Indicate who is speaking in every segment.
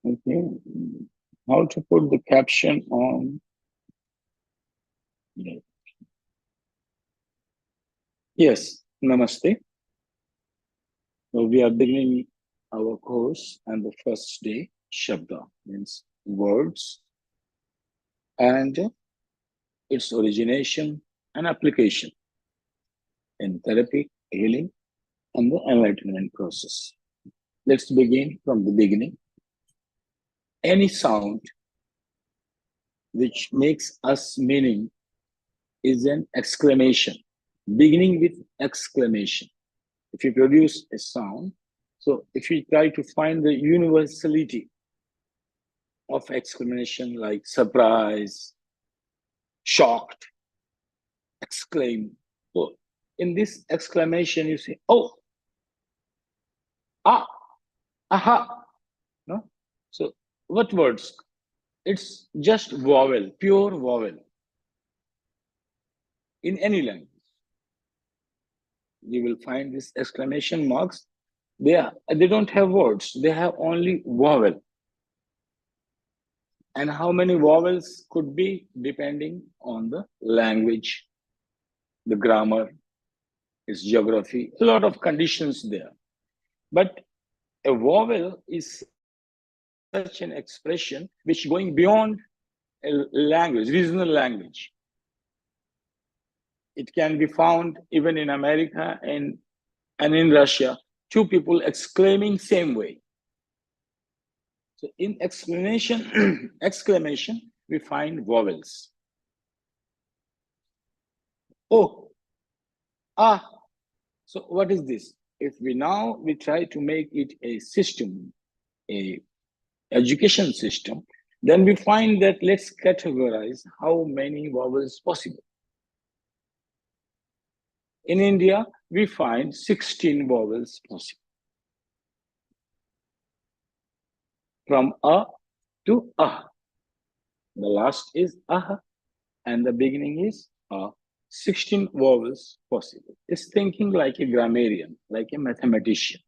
Speaker 1: Okay. How to put the caption on? Yes, namaste. So we are beginning our course, and the first day, Shabda means words, and its origination and application in therapy, healing, and the enlightenment process. Let's begin from the beginning. Any sound which makes us meaning is an exclamation, beginning with exclamation. If you produce a sound, so if you try to find the universality of exclamation like surprise, shocked, exclaim. So in this exclamation, you say, oh, ah, aha. No? So what words? It's just vowel, pure vowel. In any language, you will find these exclamation marks. They don't have words. They have only vowel. And how many vowels could be depending on the language, the grammar, its geography, a lot of conditions there. But a vowel is such an expression which going beyond a language, regional language. It can be found even in America and in Russia, two people exclaiming same way. So in exclamation, we find vowels. Oh, ah. So what is this? If we try to make it a system, a education system, then we find that let's categorize how many vowels possible. In India, we find 16 vowels possible. From a to ah. The last is ah, and the beginning is ah. 16 vowels possible. It's thinking like a grammarian, like a mathematician,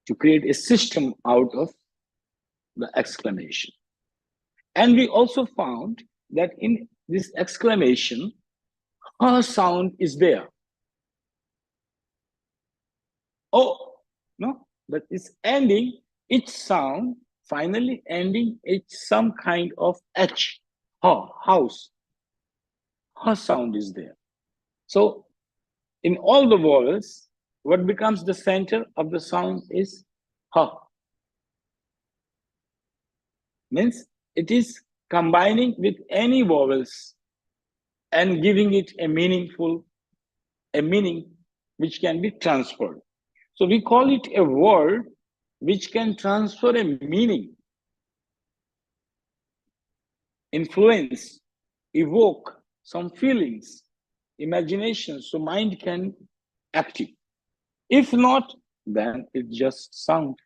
Speaker 1: to create a system out of the exclamation. And we also found that in this exclamation, a sound is there. Oh, no, but it's ending, each sound finally ending, it's some kind of H, house. Her sound is there. So in all the vowels, what becomes the center of the sound is ha. Means it is combining with any vowels and giving it a meaning which can be transferred. So we call it a word which can transfer a meaning, influence, evoke some feelings, imagination, so mind can active. If not, then it's just sound.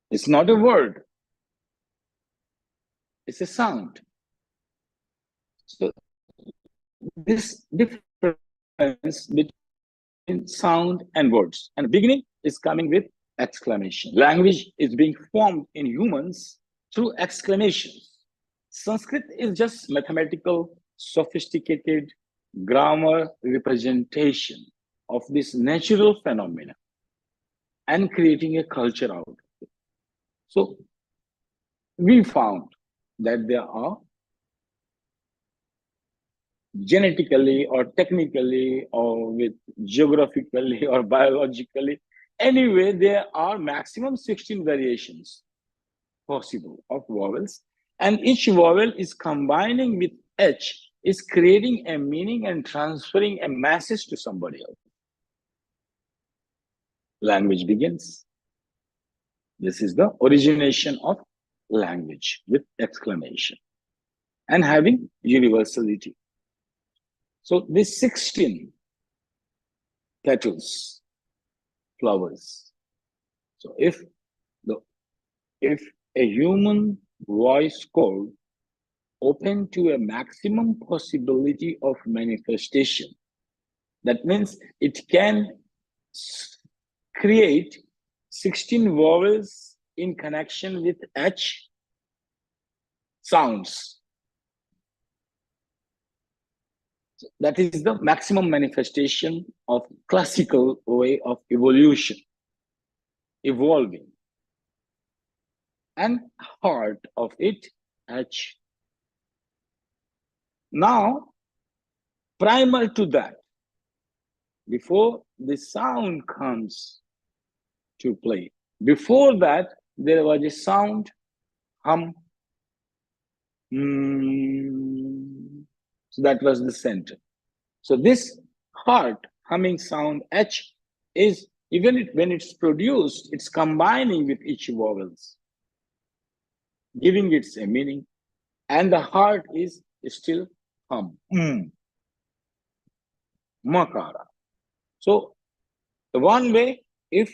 Speaker 1: It's not a word. It's a sound. So this difference between sound and words. And the beginning is coming with exclamation. Language is being formed in humans through exclamations. Sanskrit is just mathematical, sophisticated grammar representation of this natural phenomena and creating a culture out of it. So we found that there are genetically or technically or with geographically or biologically, anyway, there are maximum 16 variations possible of vowels, and each vowel is combining with H, is creating a meaning and transferring a message to somebody else. Language begins. This is the origination of language with exclamation and having universality. So these 16 petals, flowers. So if a human voice cord open to a maximum possibility of manifestation, that means it can create 16 vowels in connection with H sounds. That is the maximum manifestation of classical way of evolution, evolving. And heart of it, H. Now, prior to that, before the sound comes to play, before that, there was a sound, hum. So that was the center. So this heart humming sound H is, even when it's produced, it's combining with each vowels, giving it a meaning. And the heart is still hum, makara. So the one way, if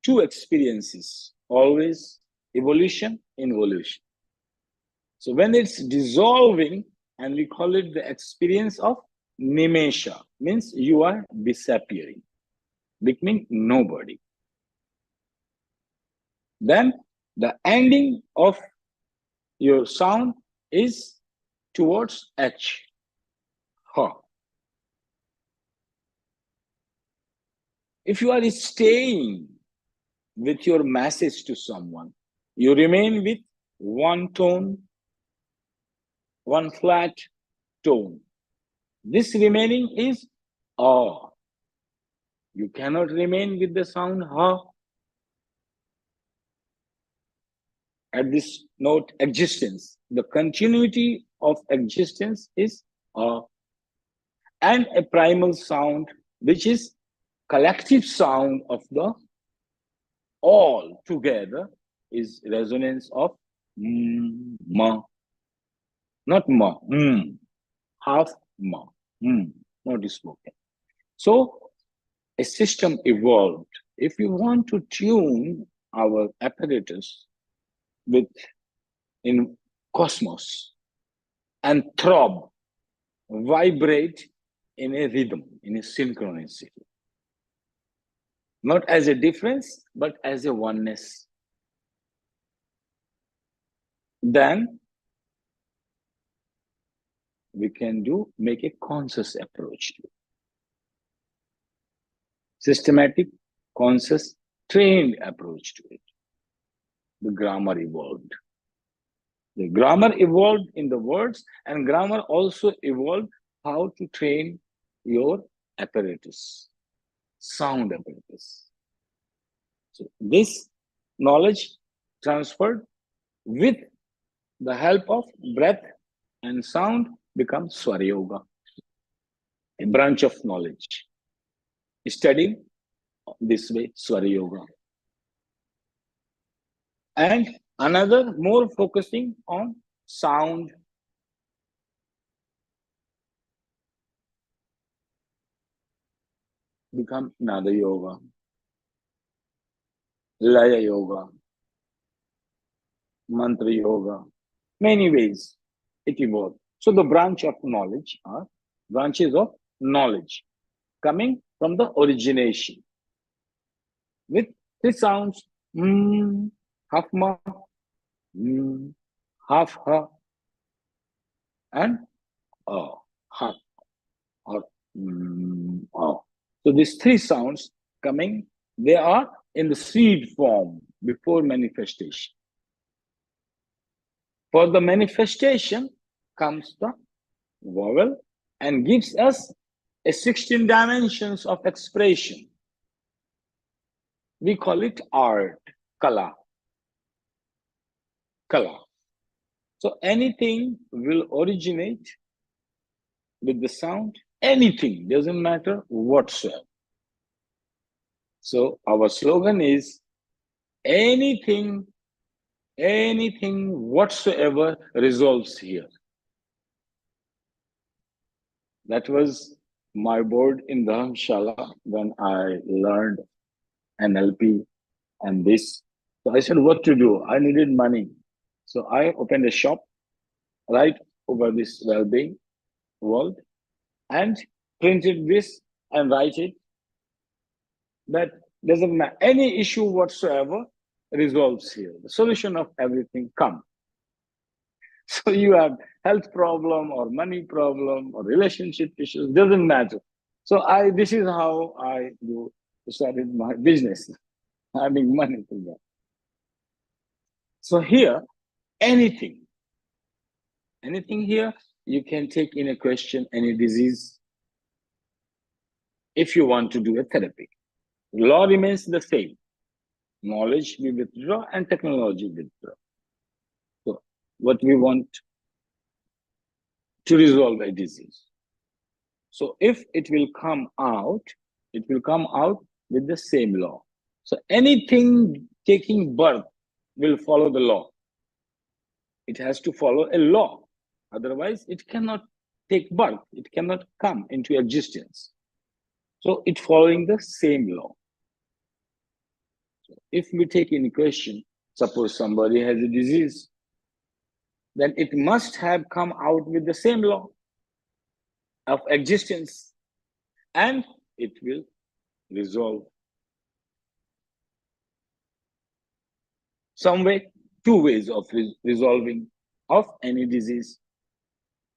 Speaker 1: two experiences, always evolution, involution. So when it's dissolving, and we call it the experience of nimesha, means you are disappearing, becoming nobody. Then the ending of your sound is towards H, ha. If you are staying with your message to someone, you remain with one tone, one flat tone. This remaining is ah. You cannot remain with the sound ha. At this note, existence. The continuity of existence is ah. And a primal sound, which is collective sound of the all together, is resonance of ma. Not ma, half ma, not spoken. So a system evolved. If you want to tune our apparatus with in cosmos and throb, vibrate in a rhythm, in a synchronicity, not as a difference, but as a oneness, then we can make a conscious approach to it. Systematic, conscious, trained approach to it. The grammar evolved. The grammar evolved in the words, and grammar also evolved how to train your apparatus, sound apparatus. So this knowledge transferred with the help of breath and sound becomes Swara Yoga, a branch of knowledge. Studying this way, Swara Yoga. And another more focusing on sound. Become Nada Yoga, Laya Yoga, Mantra Yoga, many ways it evolved. So the branch of knowledge are branches of knowledge coming from the origination with three sounds, half ma, half ha, and ha, or oh. So these three sounds coming, they are in the seed form before manifestation. For the manifestation comes the vowel and gives us a 16 dimensions of expression. We call it art, kala. Kala. So anything will originate with the sound, anything, doesn't matter whatsoever. So our slogan is anything whatsoever resolves here. That was my board in Dharamshala when I learned NLP and this. So I said, what to do? I needed money. So I opened a shop right over this well-being world and printed this and write it that Doesn't matter. Any issue whatsoever resolves here. The solution of everything come. So you have health problem or money problem or relationship issues, doesn't matter. So this is how I started my business, having money to that. So here, anything here, you can take in a question any disease if you want to do a therapy. Law remains the same. Knowledge we withdraw and technology withdraw. So what we want to resolve a disease. So if it will come out with the same law. So anything taking birth will follow the law. It has to follow a law. Otherwise, it cannot take birth. It cannot come into existence. So it's following the same law. So if we take in question, suppose somebody has a disease, then it must have come out with the same law of existence, and it will resolve some way. Two ways of resolving of any disease.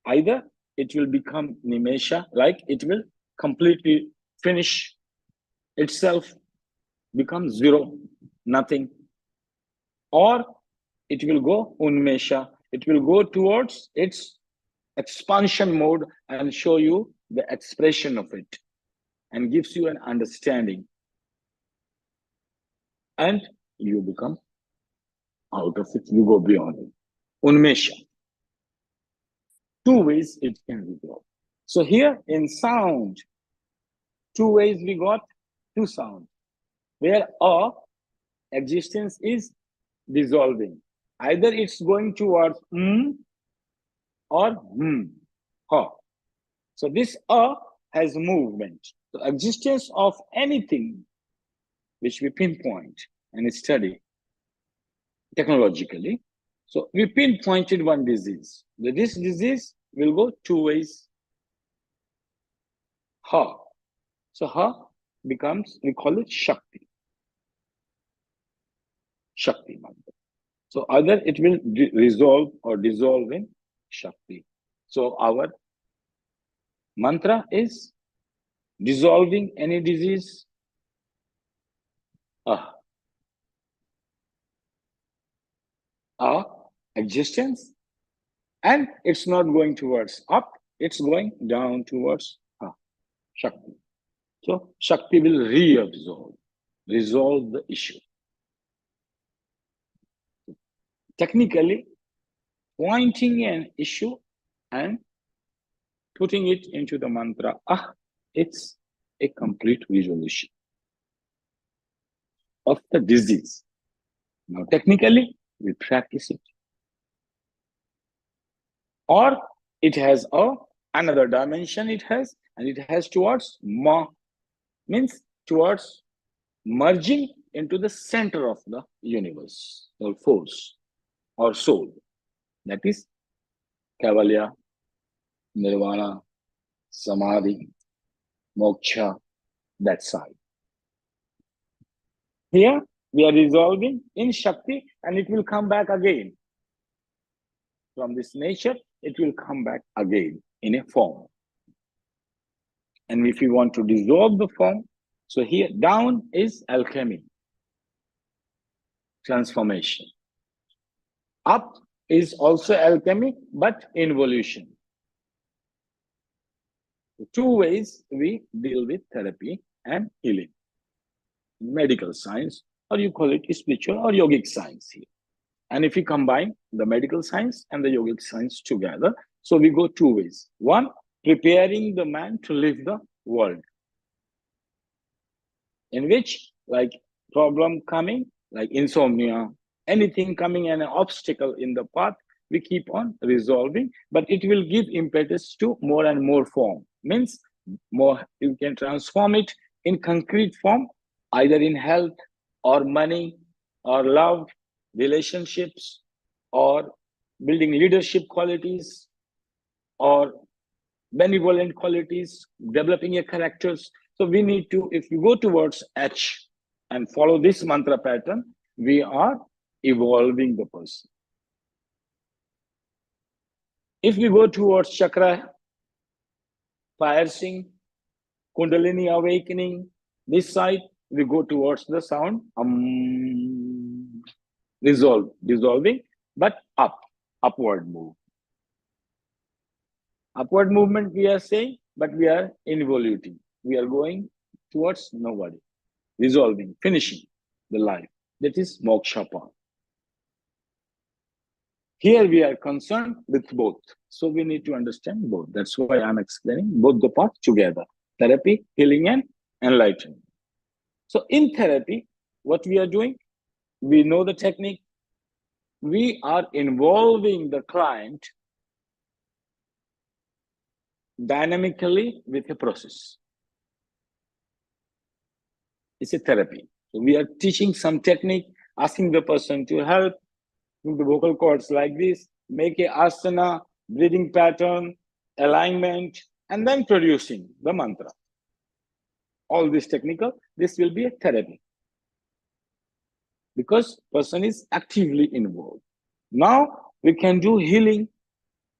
Speaker 1: Either it will become nimesha, like it will completely finish itself, become zero, nothing, or it will go unmesha, it will go towards its expansion mode and show you the expression of it and gives you an understanding, and you become out of it, you go beyond it. Unmesha. Two ways it can be got. So here in sound, two ways we got two sounds, where existence is dissolving. Either it's going towards or ha. So this has movement. The existence of anything which we pinpoint and study technologically. So we pinpointed one disease. This disease will go two ways. Ha. So ha becomes, we call it Shakti. Shakti mantra. So either it will resolve or dissolve in Shakti. So our mantra is dissolving any disease. Existence, and it's not going towards up, it's going down towards Shakti. So Shakti will resolve the issue. Technically, pointing an issue and putting it into the mantra, it's a complete resolution of the disease. Now, technically, we practice it. Or it has another dimension it has, and it has towards means towards merging into the center of the universe or force or soul. That is Kaivalya, Nirvana, Samadhi, Moksha, that side. Here we are resolving in Shakti, and it will come back again. From this nature, it will come back again in a form. And if you want to dissolve the form, so here down is alchemy, transformation. Up is also alchemy, but involution. The two ways we deal with therapy and healing. Medical science, or you call it spiritual or yogic science here. And if you combine the medical science and the yogic science together, so we go two ways. One, preparing the man to live the world, in which, like problem coming, like insomnia, anything coming and an obstacle in the path, we keep on resolving, but it will give impetus to more and more form. Means more, you can transform it in concrete form, either in health or money or love, relationships, or building leadership qualities, or benevolent qualities, developing your characters. So we need to, if you go towards H, and follow this mantra pattern, we are evolving the person. If we go towards chakra piercing, Kundalini awakening, this side, we go towards the sound, dissolving, but upward move. Upward movement we are saying, but we are involuting. We are going towards nobody, resolving, finishing the life. That is moksha path. Here we are concerned with both. So we need to understand both. That's why I'm explaining both the paths together. Therapy, healing, and enlightenment. So in therapy, what we are doing, we know the technique. We are involving the client dynamically with a process. It's a therapy. So we are teaching some technique, asking the person to help with the vocal cords like this, make a asana, breathing pattern, alignment, and then producing the mantra. All this technical, this will be a therapy. Because person is actively involved. Now we can do healing.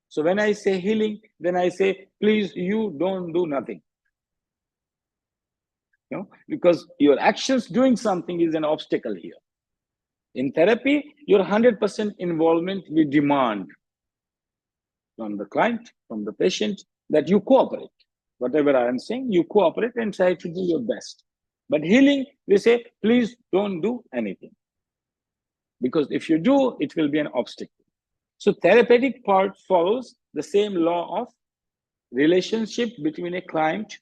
Speaker 1: So when I say healing, then I say, please, you don't do nothing. You know, because your actions doing something is an obstacle here. In therapy, your 100% involvement we demand from the client, from the patient, that you cooperate. Whatever I am saying, you cooperate and try to do your best. But healing, we say, please don't do anything. Because if you do, it will be an obstacle. So therapeutic part follows the same law of relationship between a client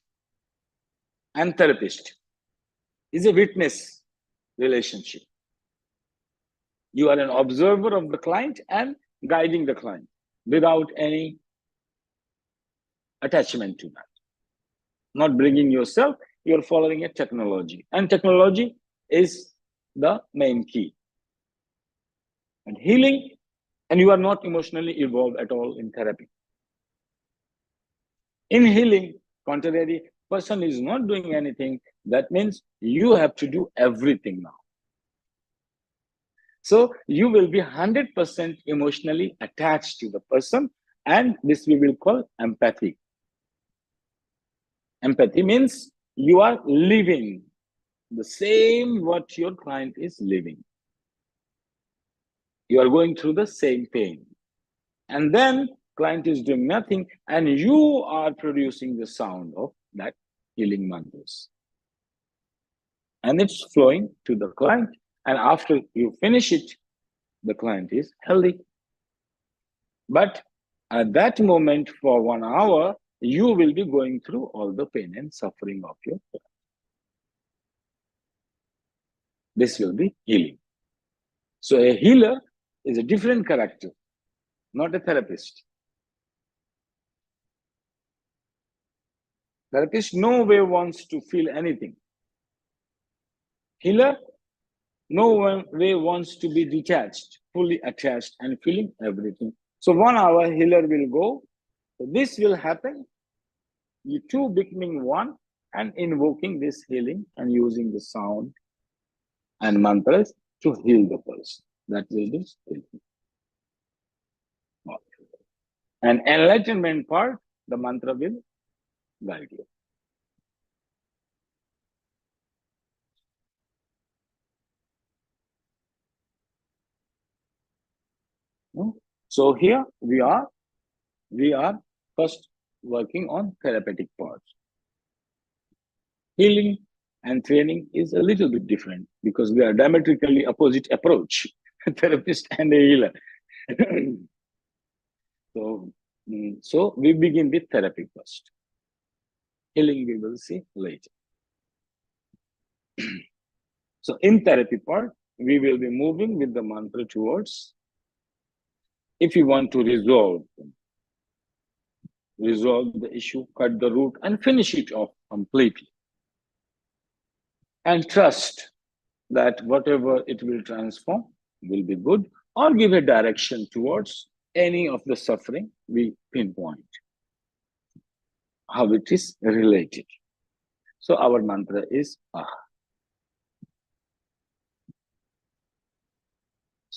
Speaker 1: and therapist. Is a witness relationship. You are an observer of the client and guiding the client without any attachment to that. Not bringing yourself, you're following a technology. And technology is the main key. And healing, and you are not emotionally involved at all in therapy. In healing, contrary, person is not doing anything. That means you have to do everything now. So you will be 100% emotionally attached to the person, and this we will call empathy. Empathy means you are living the same what your client is living. You are going through the same pain. And then client is doing nothing, and you are producing the sound of that healing mantras. And it's flowing to the client. And after you finish it, the client is healthy. But at that moment, for 1 hour, you will be going through all the pain and suffering of your client. This will be healing. So a healer is a different character, not a therapist. Therapist no way wants to feel anything. Healer no way wants to be detached, fully attached and feeling everything. So 1 hour healer will go. So this will happen. You two becoming one and invoking this healing and using the sound and mantras to heal the person. That will be healing. And enlightenment part, the mantra will guide you. So here we are first working on therapeutic parts. Healing and training is a little bit different because we are diametrically opposite approach, therapist and a healer. So we begin with therapy first. Healing we will see later. So in therapy part, we will be moving with the mantra towards, if you want to resolve the issue, cut the root and finish it off completely. And trust that whatever it will transform will be good, or give a direction towards any of the suffering we pinpoint, how it is related. So our mantra is Ah.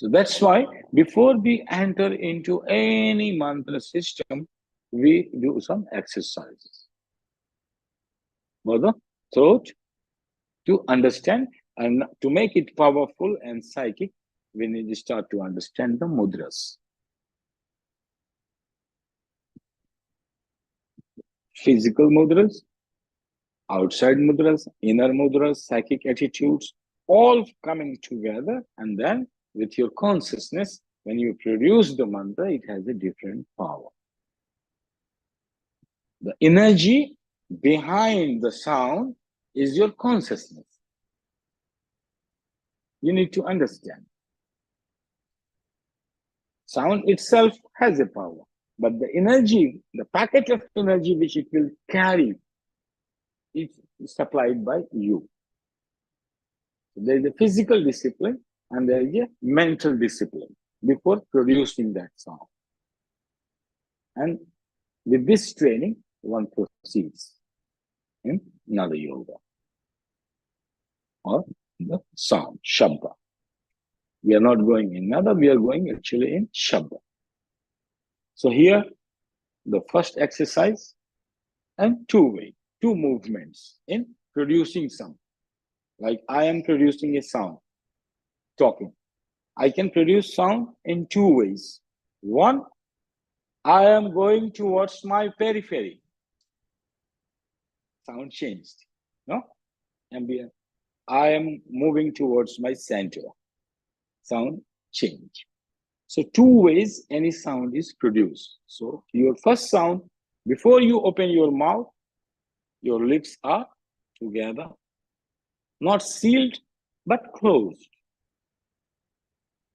Speaker 1: So that's why before we enter into any mantra system, we do some exercises for the throat to understand, and to make it powerful and psychic. We need to start to understand the mudras. Physical mudras, outside mudras, inner mudras, psychic attitudes, all coming together. And then with your consciousness, when you produce the mantra, it has a different power. The energy behind the sound is your consciousness. You need to understand. Sound itself has a power, but the energy, the packet of energy which it will carry, is supplied by you. There is a physical discipline and there is a mental discipline before producing that sound. And with this training, one proceeds in another yoga or the sound, shabda. We are not going in nada, we are going actually in shabda. So here, the first exercise and two movements in producing sound. Like I am producing a sound, talking. I can produce sound in two ways. One, I am going towards my periphery. Sound changed. No? Ambient. I am moving towards my center. Sound change. So two ways any sound is produced. So your first sound, before you open your mouth, your lips are together, not sealed, but closed.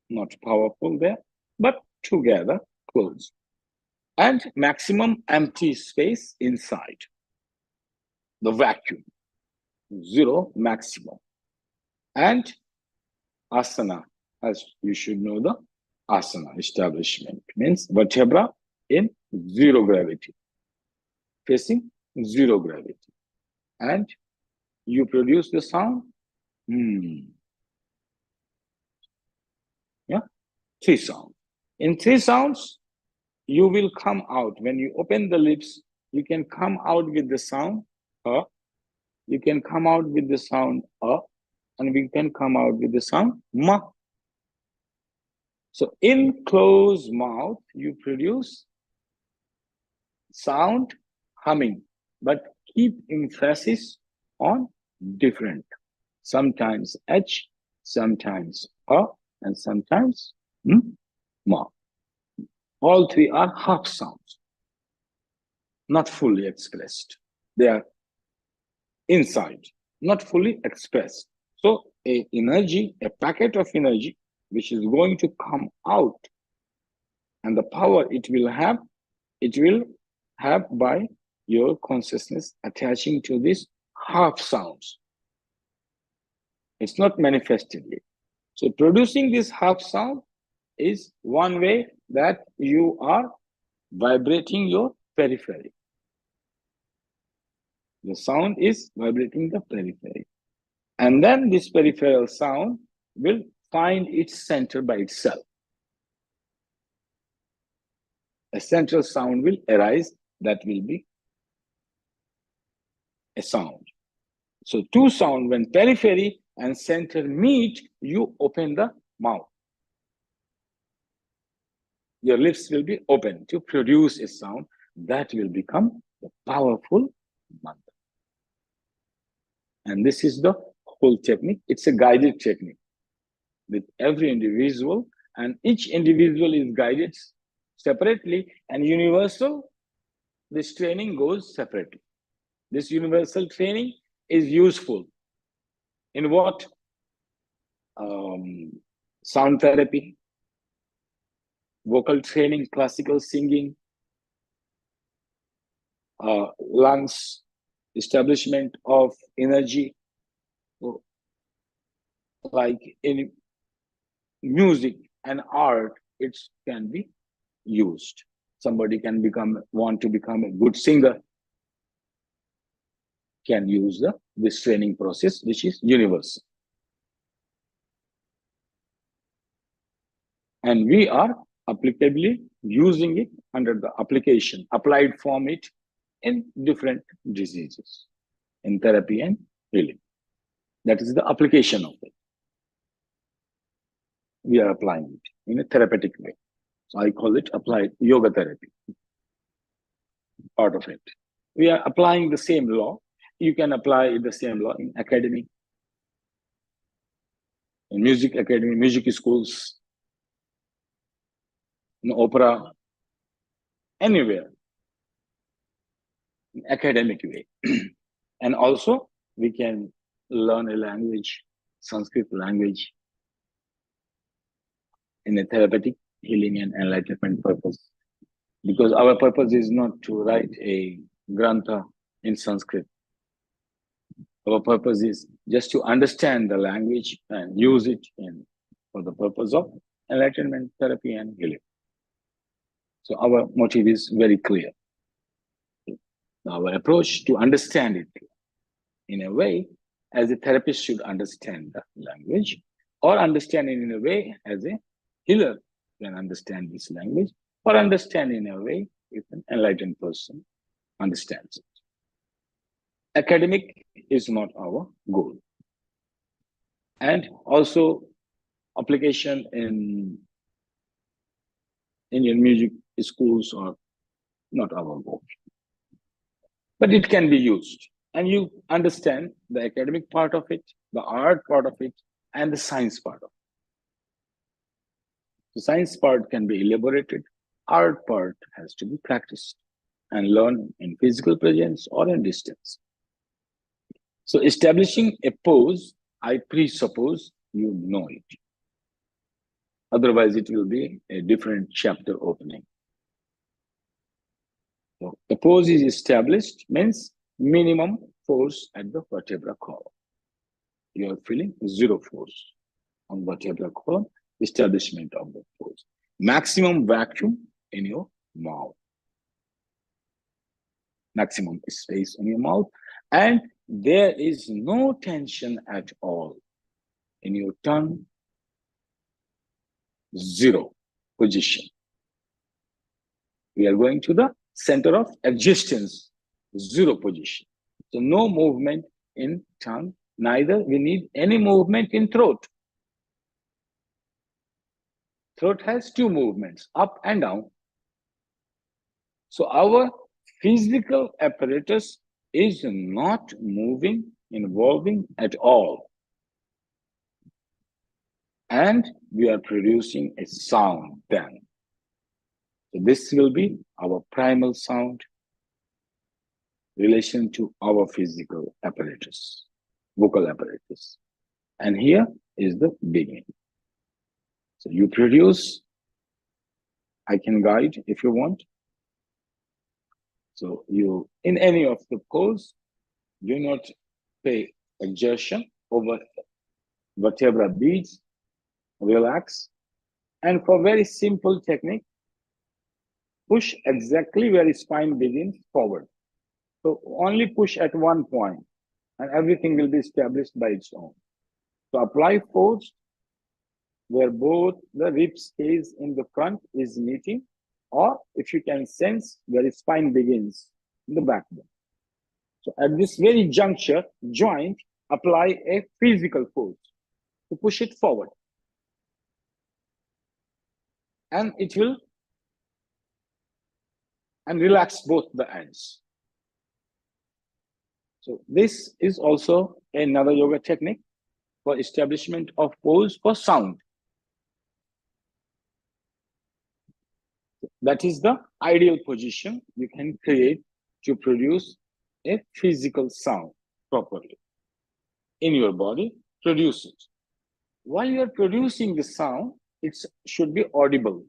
Speaker 1: Not powerful there, but together, closed. And maximum empty space inside. The vacuum, zero maximum. And asana, as you should know, the asana establishment means vertebra in zero gravity, facing zero gravity. And you produce the sound, yeah, three sounds. In three sounds, you will come out. When you open the lips, you can come out with the sound, you can come out with the sound, and we can come out with the sound, ma. So in closed mouth, you produce sound humming, but keep emphasis on different. Sometimes H, sometimes and sometimes ma. All three are half sounds, not fully expressed. They are inside, not fully expressed. So a packet of energy, which is going to come out, and the power it will have by your consciousness attaching to these half sounds. It's not manifested yet. So producing this half sound is one way that you are vibrating your periphery. The sound is vibrating the periphery. And then this peripheral sound will find its center by itself. A central sound will arise that will be a sound. So two sound, when periphery and center meet, you open the mouth. Your lips will be open to produce a sound that will become the powerful mantra. And this is the whole technique. It's a guided technique with every individual, and each individual is guided separately, and universal, this training goes separately. This universal training is useful in what? Sound therapy, vocal training, classical singing, lungs, establishment of energy, like in music and art, it can be used. Somebody can want to become a good singer, can use this training process, which is universal. And we are applicably using it under the application, applied form it in different diseases, in therapy and healing. That is the application of it. We are applying it in a therapeutic way. So I call it applied yoga therapy, part of it. We are applying the same law. You can apply the same law in academy, in music academy, music schools, in opera, anywhere, in academic way. And also we can learn a language, Sanskrit language, in a therapeutic healing and enlightenment purpose. Because our purpose is not to write a grantha in Sanskrit. Our purpose is just to understand the language and use it for the purpose of enlightenment, therapy, and healing. So our motive is very clear. Our approach to understand it in a way as a therapist should understand the language, or understand it in a way as a healer can understand this language, or understand in a way if an enlightened person understands it. Academic is not our goal. And also application in Indian music schools are not our goal. But it can be used. And you understand the academic part of it, the art part of it, and the science part of it. The science part can be elaborated. Art part has to be practiced and learned in physical presence or in distance. So establishing a pose, I presuppose you know it. Otherwise, it will be a different chapter opening. So a pose is established means minimum force at the vertebral column. You are feeling zero force on vertebral column, establishment of the pose. Maximum vacuum in your mouth. Maximum space in your mouth. And there is no tension at all in your tongue. Zero position. We are going to the center of existence, zero position. So no movement in tongue, neither we need any movement in throat. Throat has two movements, up and down. So our physical apparatus is not moving, involving at all. And we are producing a sound then. So this will be our primal sound relation to our physical apparatus, vocal apparatus. And here is the beginning. So you produce, I can guide if you want. So you, in any of the pose, do not pay exertion over vertebra beads, relax. And for very simple technique, push exactly where spine begins forward. So only push at one point and everything will be established by its own. So apply force where both the rib cage in the front is meeting, or if you can sense where the spine begins in the backbone. So at this very juncture, joint, apply a physical force to push it forward. And it will, and relax both the ends. So this is also another yoga technique for establishment of pose for sound. That is the ideal position you can create to produce a physical sound properly. In your body, produce it. While you are producing the sound, it should be audible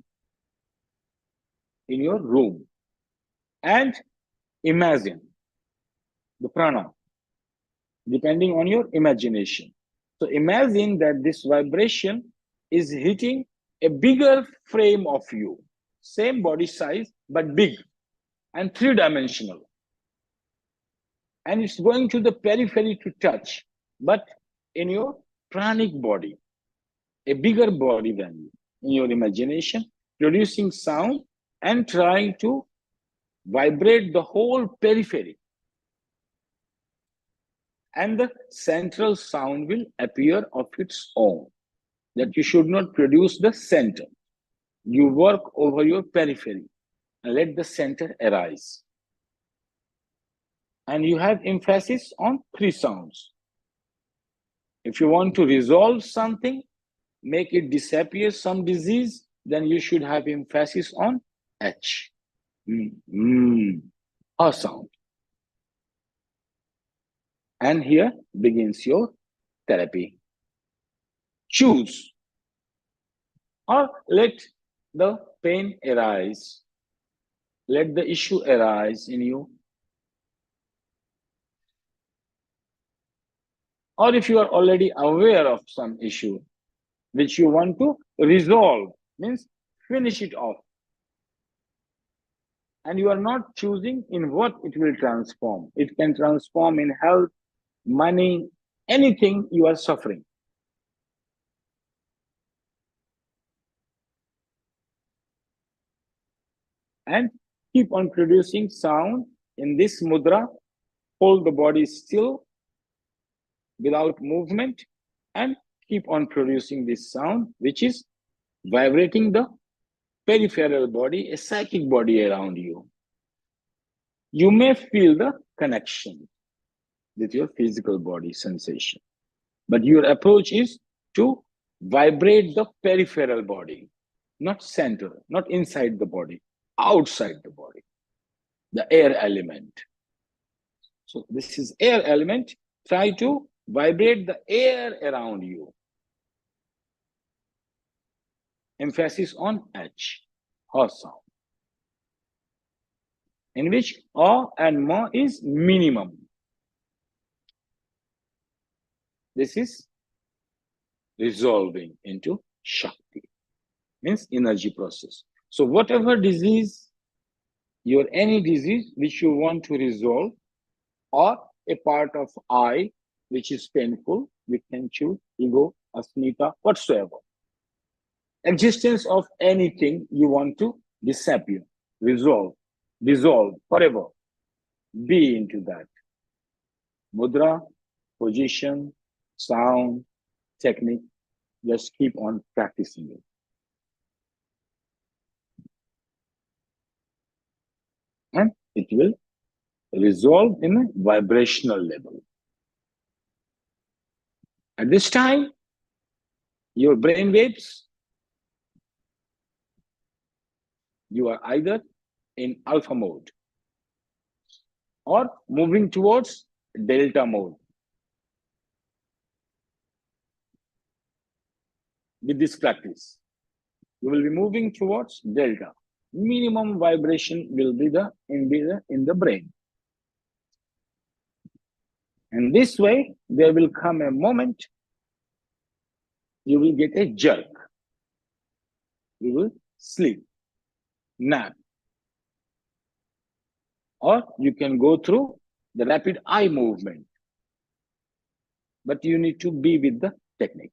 Speaker 1: in your room. And imagine the prana, depending on your imagination. So imagine that this vibration is hitting a bigger frame of you, same body size, but big and three-dimensional. And it's going to the periphery to touch, but in your pranic body, a bigger body than you. in your imagination, producing sound and trying to vibrate the whole periphery. And the central sound will appear of its own. That you should not produce the center. You work over your periphery and let the center arise. And you have emphasis on 3 sounds. If you want to resolve something, make it disappear, some disease, then you should have emphasis on H. A sound. And here begins your therapy. Choose or let the pain arise. Let the issue arise in you. Or if you are already aware of some issue which you want to resolve, means finish it off. And you are not choosing in what it will transform. It can transform in health, money, anything you are suffering. And keep on producing sound in this mudra. Hold the body still without movement and keep on producing this sound, which is vibrating the peripheral body, a psychic body around you. You may feel the connection with your physical body sensation, but your approach is to vibrate the peripheral body, not center, not inside the body, outside the body, the air element. So this is air element. Try to vibrate the air around you. Emphasis on H, ha sound, in which A and Ma is minimum. This is resolving into Shakti, means energy process. So whatever disease, any disease which you want to resolve, or a part of I which is painful, we can choose ego, asmita, whatsoever. Existence of anything you want to disappear, resolve, dissolve, forever. Be into that. Mudra, position, sound, technique, just keep on practicing it. And it will resolve in a vibrational level. At this time, your brain waves, you are either in alpha mode or moving towards delta mode. With this practice, you will be moving towards delta. Minimum vibration will be in the brain. And this way, there will come a moment you will get a jerk. You will sleep, nap. Or you can go through the rapid eye movement. But you need to be with the technique.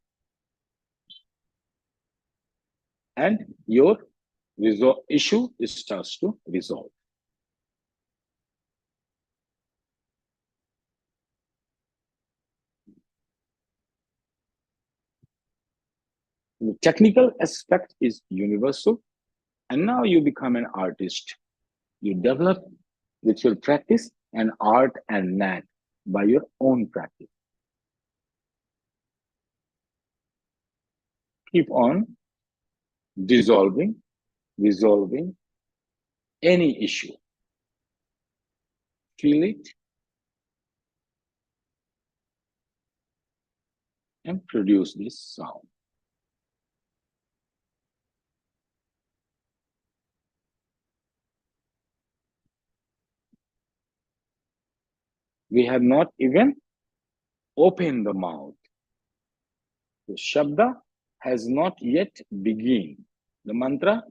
Speaker 1: And your issue starts to resolve. The technical aspect is universal. And now you become an artist. You develop with your practice an art and knack by your own practice. Keep on resolving any issue. Feel it and produce this sound. We have not even opened the mouth. The Shabda has not yet begun. The mantra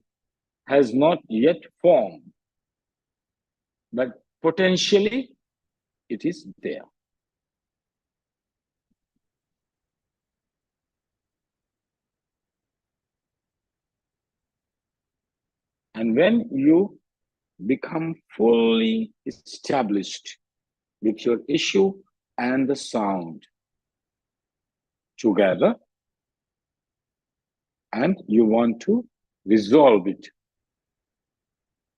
Speaker 1: has not yet formed. But potentially, it is there. And when you become fully established with your issue and the sound together, and you want to resolve it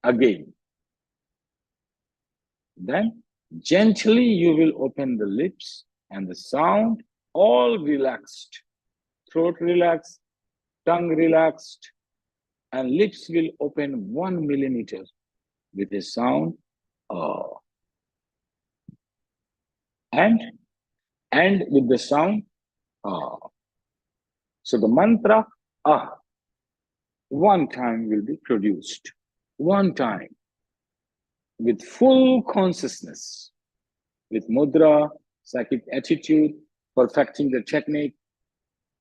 Speaker 1: again, then gently you will open the lips and the sound all relaxed, throat relaxed, tongue relaxed, and lips will open 1 millimeter with a sound and end with the sound ah. So the mantra ah one time will be produced, one time with full consciousness, with mudra, psychic attitude, perfecting the technique,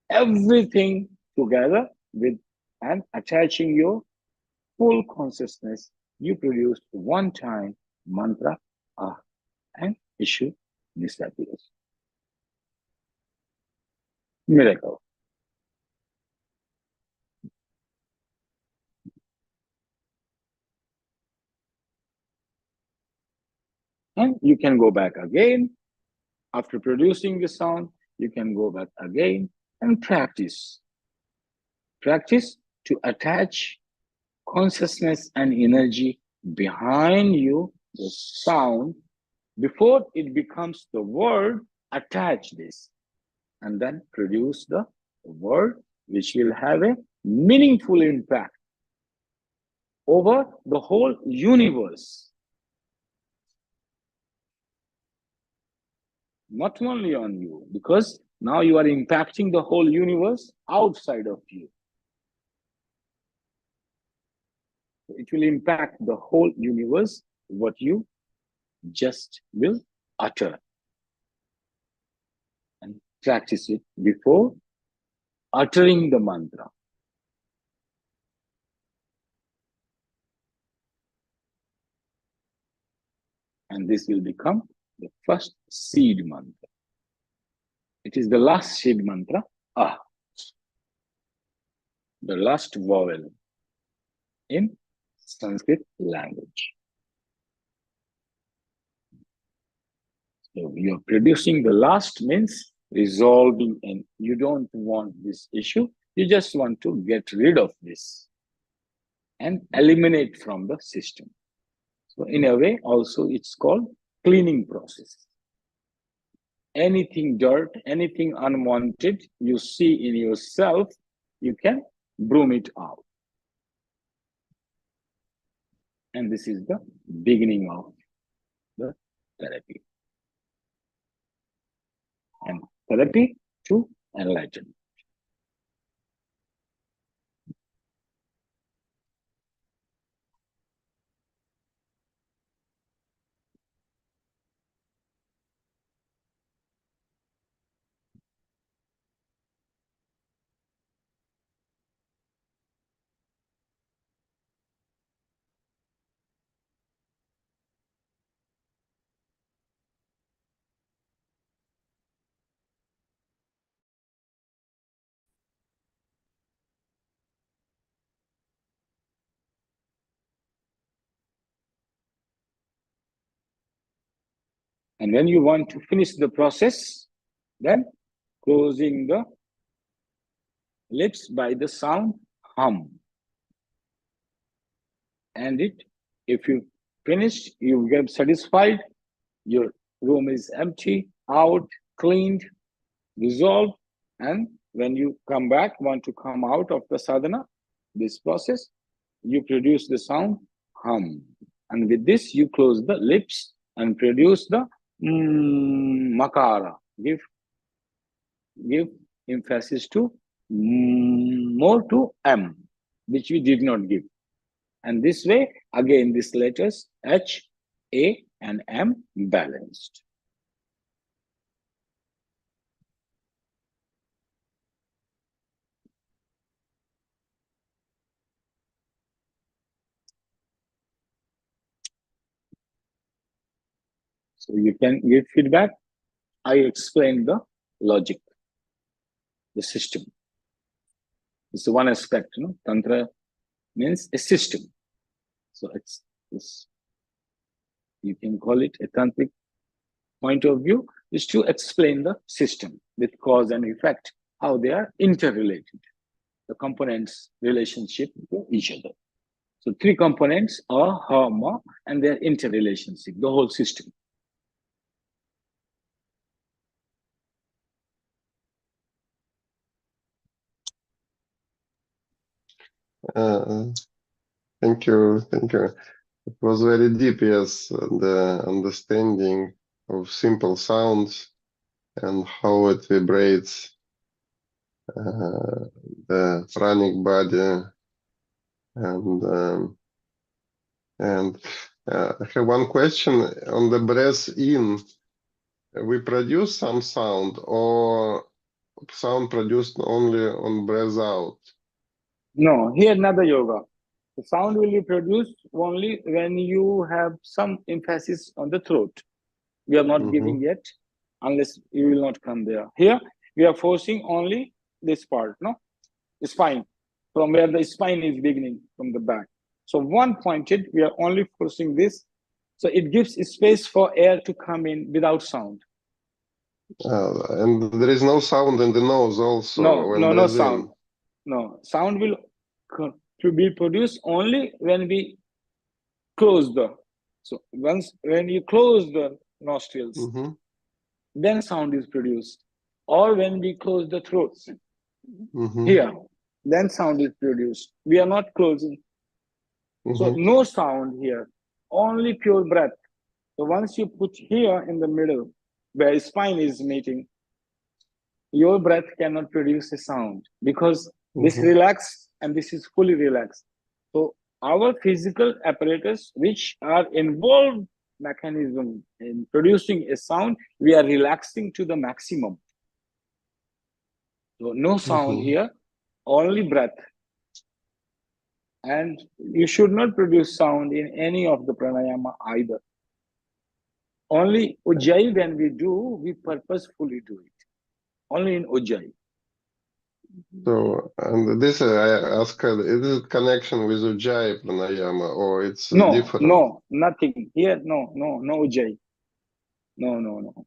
Speaker 1: everything together with and attaching your full consciousness, you produce one time mantra ah and issue disappears. Miracle. And you can go back again. After producing the sound, you can go back again and practice. Practice to attach consciousness and energy behind you, the sound, before it becomes the word, attach this and then produce the word which will have a meaningful impact over the whole universe. Not only on you, because now you are impacting the whole universe outside of you. It will impact the whole universe, what you just will utter. And practice it before uttering the mantra. And this will become the first seed mantra. It is the last seed mantra, ah, the last vowel in Sanskrit language. So you're producing the last means resolving, and you don't want this issue. You just want to get rid of this and eliminate from the system. So in a way, also it's called cleaning process. Anything dirt, anything unwanted you see in yourself, you can broom it out. And this is the beginning of the therapy. And therapy to enlightenment. And when you want to finish the process, then closing the lips by the sound hum. And if you finish, you get satisfied, your room is empty, out, cleaned, resolved. And when you come back, want to come out of the sadhana, this process, you produce the sound hum. And with this, you close the lips and produce the makara. Give emphasis to more to M, which we did not give. And this way, again, these letters H, A, and M balanced. So you can give feedback. I explained the logic, the system. It's one aspect, Tantra means a system. So it's you can call it a tantric point of view, is to explain the system with cause and effect, how they are interrelated, the components relationship to each other. So three components are harma and their interrelationship, the whole system.
Speaker 2: Thank you. It was very deep, yes, the understanding of simple sounds and how it vibrates the pranic body. And I have one question on the breath in. We produce some sound, or sound produced only on breath out?
Speaker 1: No, here another yoga. The sound will be produced only when you have some emphasis on the throat. We are not giving yet, unless you will not come there. Here, we are forcing only this part, no? The spine, from where the spine is beginning, from the back. So one pointed, we are only forcing this. So it gives space for air to come in without sound.
Speaker 2: And there is no sound in the nose also?
Speaker 1: No sound. No, sound will to be produced only when we close the. So when you close the nostrils, then sound is produced. Or when we close the throat, here, then sound is produced. We are not closing. So no sound here, only pure breath. So once you put here in the middle, where spine is meeting, your breath cannot produce a sound because this relaxed and this is fully relaxed. So our physical apparatus, which are involved mechanism in producing a sound, we are relaxing to the maximum. So no sound here, only breath. And you should not produce sound in any of the pranayama either. Only Ujjayi, when we do, we purposefully do it. Only in Ujjayi.
Speaker 2: So, and this I ask, is it connection with Ujjayi pranayama, or it's different?
Speaker 1: No, nothing. Here, no Ujjayi. No.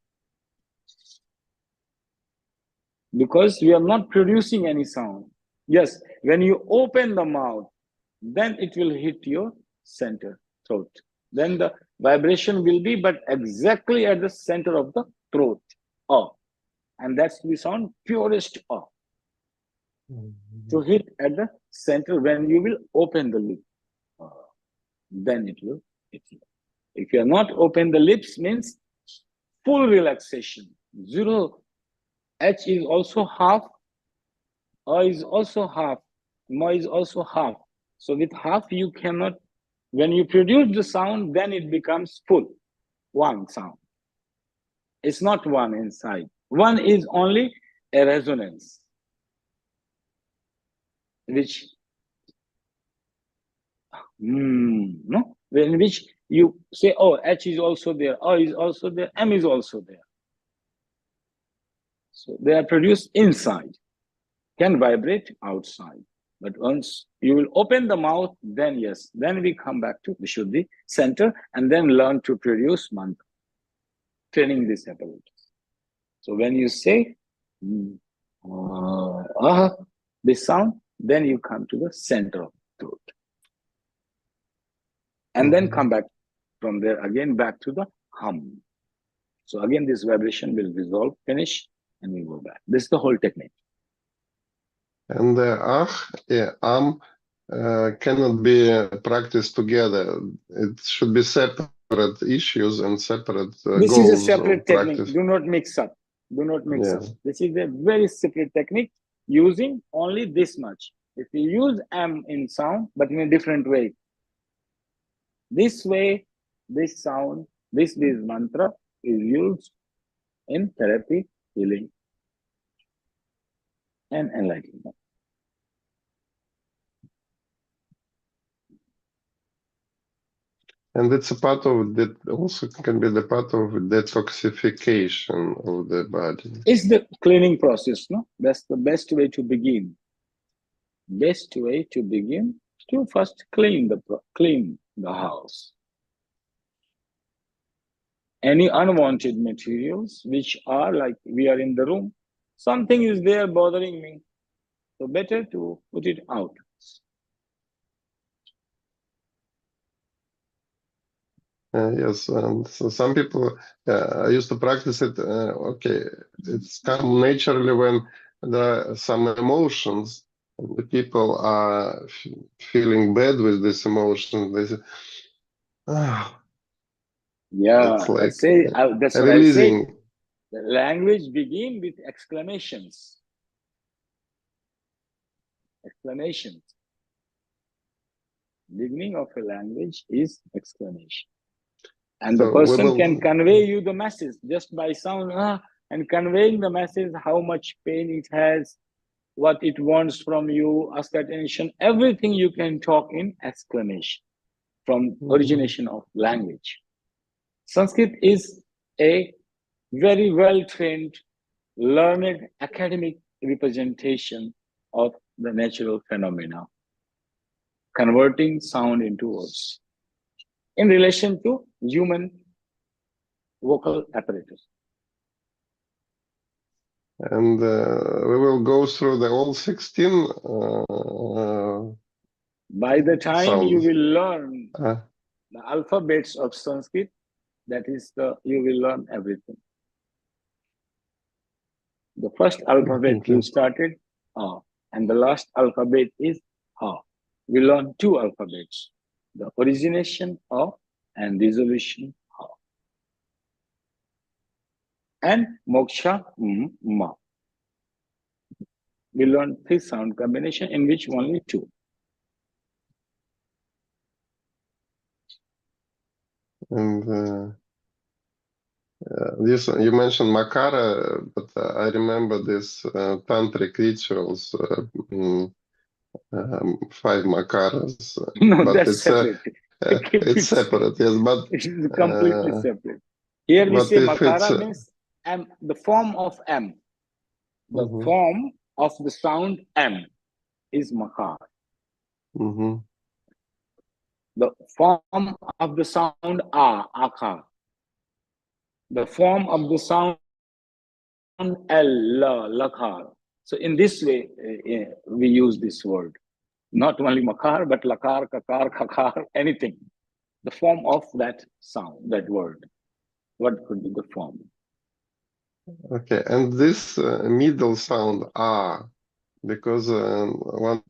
Speaker 1: Because we are not producing any sound. Yes, when you open the mouth, then it will hit your center, throat. Then the vibration will be, but exactly at the center of the throat. And that's the sound purest to hit at the center when you will open the lip. Then it will hit you. If you are not open the lips, means full relaxation. Zero. H is also half. A is also half. Ma is also half. So with half, you cannot, when you produce the sound, then it becomes full. One sound. It's not one inside. One is only a resonance, which, no? In which you say, oh, H is also there, O is also there, M is also there. So they are produced inside, can vibrate outside. But once you will open the mouth, then yes, then we come back to Vishuddhi center and then learn to produce mantra, training this apparatus. So when you say this sound, then you come to the center of the throat. And then come back from there again back to the hum. So again, this vibration will dissolve, finish, and we go back. This is the whole technique.
Speaker 2: And the cannot be practiced together. It should be separate issues and separate
Speaker 1: this
Speaker 2: goals.
Speaker 1: This is a separate technique.
Speaker 2: Practice.
Speaker 1: Do not mix up. Do not mix up. This is a very separate technique using only this much. If you use M in sound, but in a different way. This way, this sound, this mantra is used in therapy, healing, and enlightenment.
Speaker 2: And it's a part of that, also can be the part of detoxification of the body.
Speaker 1: It's the cleaning process, no? That's the best way to begin. Best way to begin to first clean. the house. Any unwanted materials, which are like we are in the room, something is there bothering me. So better to put it out.
Speaker 2: Yes, and so some people used to practice it. Okay, it's come naturally when there are some emotions, and the people are feeling bad with this emotion. They say, "Ah,"
Speaker 1: Yeah,
Speaker 2: it's like
Speaker 1: that's what I say.
Speaker 2: releasing.
Speaker 1: The language begins with exclamations. Exclamations. Beginning of a language is exclamation. And the
Speaker 2: So we
Speaker 1: person can
Speaker 2: will.
Speaker 1: convey you the message just by sound, and conveying the message, how much pain it has, what it wants from you, ask attention, everything you can talk in exclamation from origination of language. Sanskrit is a very well-trained, learned academic representation of the natural phenomena, converting sound into words in relation to human vocal apparatus.
Speaker 2: And we will go through the all 16
Speaker 1: By the time you
Speaker 2: sounds.
Speaker 1: will learn the alphabets of Sanskrit, you will learn everything. The first alphabet you started, and the last alphabet is Ha. We learn two alphabets, the origination of and resolution Ha. And moksha, ma. We learn three sound combination in which only two.
Speaker 2: And you mentioned Makara, but I remember this tantric rituals, 5 Makaras,
Speaker 1: No,
Speaker 2: but
Speaker 1: that's separate. Keep
Speaker 2: it's
Speaker 1: it separate.
Speaker 2: separate, yes, but
Speaker 1: It is completely separate. Here we say
Speaker 2: if it's
Speaker 1: Makara means M, the form of M. The form of the sound M is Makar. The form of the sound A, Akar. The form of the sound L, La, Lakar. So in this way, we use this word. Not only Makar, but Lakar, Kakar, Kakar, anything. The form of that sound, that word. What could be the form?
Speaker 2: Okay, and this middle sound ah, because one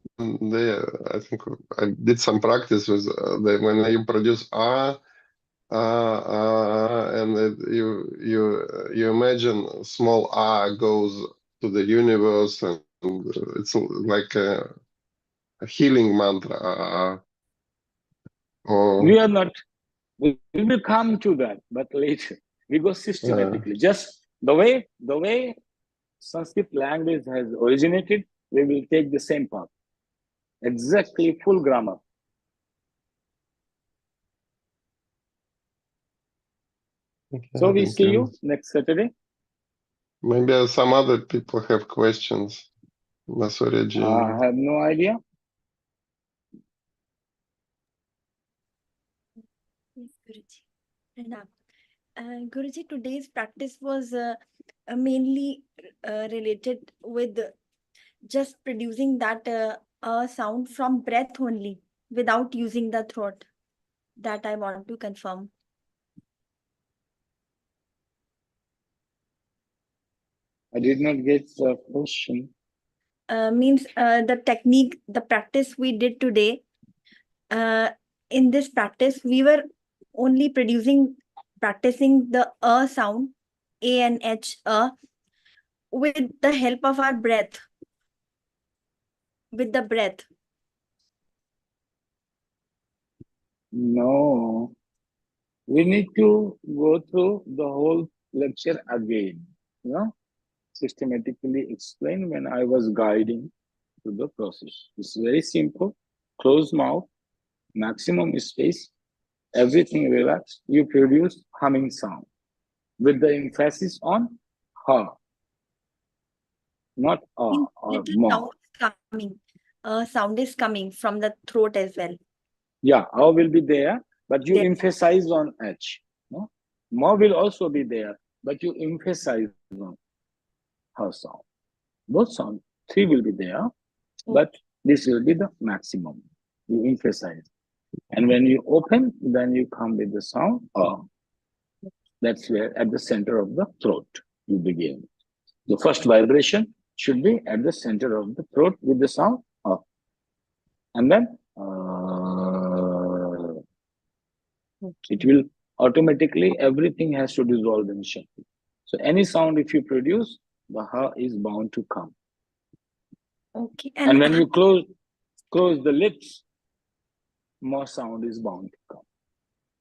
Speaker 2: day I think I did some practice with when you produce and you imagine small goes to the universe, and it's like a healing mantra.
Speaker 1: We are not. We will come to that, but later. We go systematically. Just the way Sanskrit language has originated, we will take the same path. Exactly full grammar.
Speaker 2: Okay,
Speaker 1: So we see you next Saturday.
Speaker 2: Maybe some other people have questions.
Speaker 1: I have no idea.
Speaker 3: Yes, Guruji. Guruji, today's practice was mainly related with just producing that sound from breath only without using the throat. That I want to confirm.
Speaker 1: I did not get the question.
Speaker 3: Means the technique, the practice we did today, in this practice, we were only practicing the sound, A and H, with the help of our breath. With the breath.
Speaker 1: No. We need to go through the whole lecture again. Systematically explain when I was guiding to the process. It's very simple. Closed mouth, maximum space, everything relaxed. You produce humming sound with the emphasis on ha, not or ma.
Speaker 3: Sound is coming from the throat as well.
Speaker 1: Yeah, A will be there, but you
Speaker 3: There.
Speaker 1: emphasize on H. No? Ma will also be there, but you emphasize on her sound. Both sound, 3 will be there, but this will be the maximum. You emphasize. And when you open, then you come with the sound A. That's where at the center of the throat you begin. The first vibration should be at the center of the throat with the sound A. And then it will automatically, everything has to dissolve in Shakti. So any sound if you produce, the Ha is bound to come.
Speaker 3: Okay.
Speaker 1: And when you close the lips, more sound is bound to come.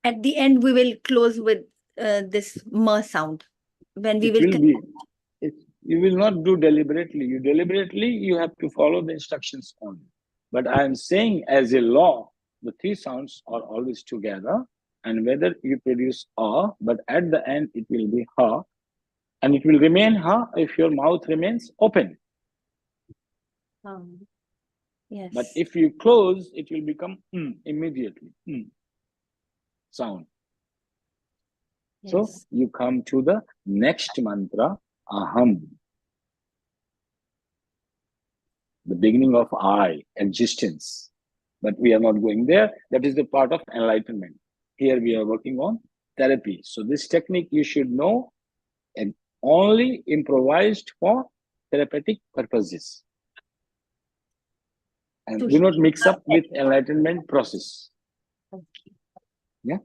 Speaker 3: At the end, we will close with this M sound. When we
Speaker 1: It
Speaker 3: will
Speaker 1: will be, you will not do deliberately. You have to follow the instructions only. But I am saying as a law, the 3 sounds are always together. And whether you produce A, but at the end it will be Ha. And it will remain Ha if your mouth remains open.
Speaker 3: Yes.
Speaker 1: But if you close, it will become immediately. Sound.
Speaker 3: Yes.
Speaker 1: So you come to the next mantra, Aham. The beginning of I, existence. But we are not going there. That is the part of enlightenment. Here we are working on therapy. So this technique you should know, and only improvised for therapeutic purposes. And
Speaker 3: So
Speaker 1: do not mix up with enlightenment process.
Speaker 3: Okay.
Speaker 1: Yeah.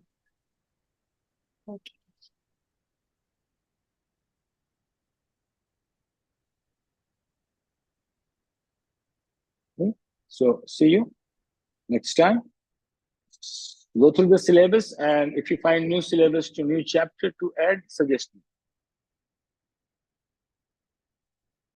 Speaker 3: Okay.
Speaker 1: Okay. So see you next time. Go through the syllabus, and if you find new syllabus to new chapter to add, suggest me.